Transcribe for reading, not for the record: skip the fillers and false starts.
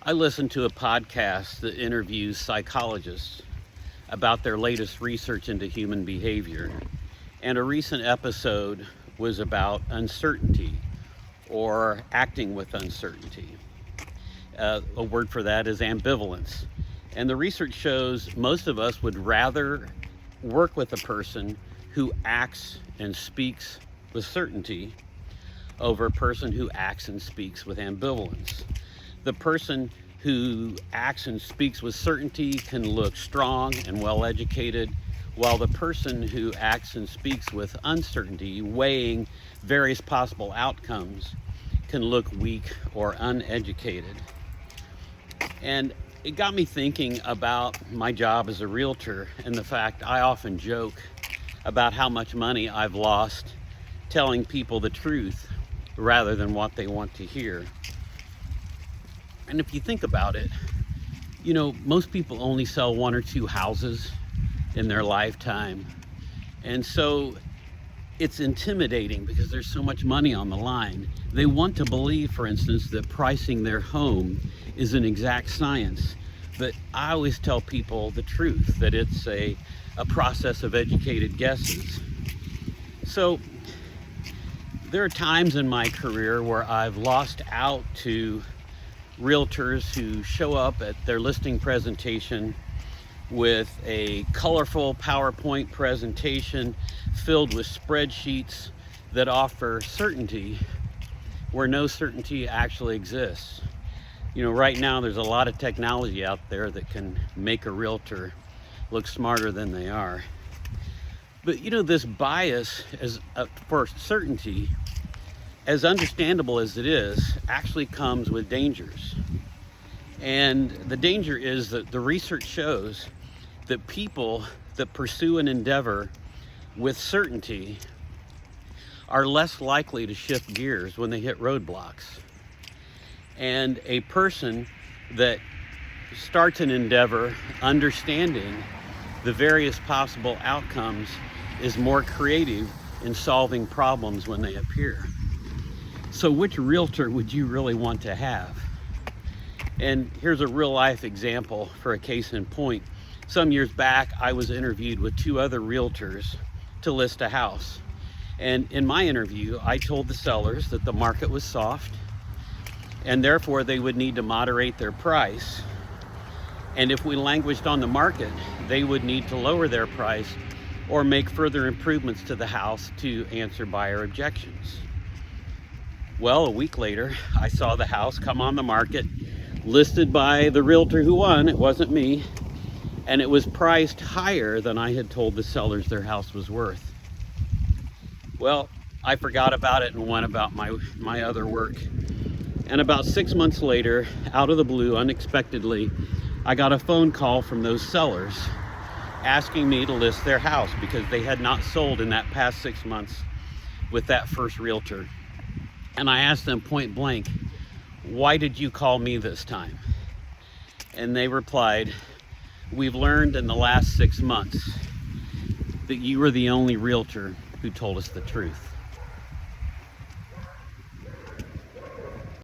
I listen to a podcast that interviews psychologists about their latest research into human behavior. And a recent episode was about uncertainty or acting with uncertainty. A word for that is ambivalence. And the research shows most of us would rather work with a person who acts and speaks with certainty over a person who acts and speaks with ambivalence. The person who acts and speaks with certainty can look strong and well-educated, while the person who acts and speaks with uncertainty, weighing various possible outcomes, can look weak or uneducated. And it got me thinking about my job as a realtor and the fact I often joke about how much money I've lost telling people the truth rather than what they want to hear. And if you think about it, most people only sell one or two houses in their lifetime. And so it's intimidating because there's so much money on the line. They want to believe, for instance, that pricing their home is an exact science. But I always tell people the truth, that it's a process of educated guesses. So there are times in my career where I've lost out to realtors who show up at their listing presentation with a colorful PowerPoint presentation filled with spreadsheets that offer certainty where no certainty actually exists. Right now there's a lot of technology out there that can make a realtor look smarter than they are. But this bias for certainty, as understandable as it is, actually comes with dangers. And the danger is that the research shows that people that pursue an endeavor with certainty are less likely to shift gears when they hit roadblocks. And a person that starts an endeavor understanding the various possible outcomes is more creative in solving problems when they appear. So which realtor would you really want to have? And here's a real life example for a case in point. Some years back, I was interviewed with two other realtors to list a house. And in my interview, I told the sellers that the market was soft and therefore they would need to moderate their price. And if we languished on the market, they would need to lower their price or make further improvements to the house to answer buyer objections. Well, a week later, I saw the house come on the market, listed by the realtor who won. It wasn't me. And it was priced higher than I had told the sellers their house was worth. Well, I forgot about it and went about my other work. And about 6 months later, out of the blue, unexpectedly, I got a phone call from those sellers asking me to list their house because they had not sold in that past 6 months with that first realtor. And I asked them point blank, "Why did you call me this time?" And they replied, "We've learned in the last 6 months that you were the only realtor who told us the truth."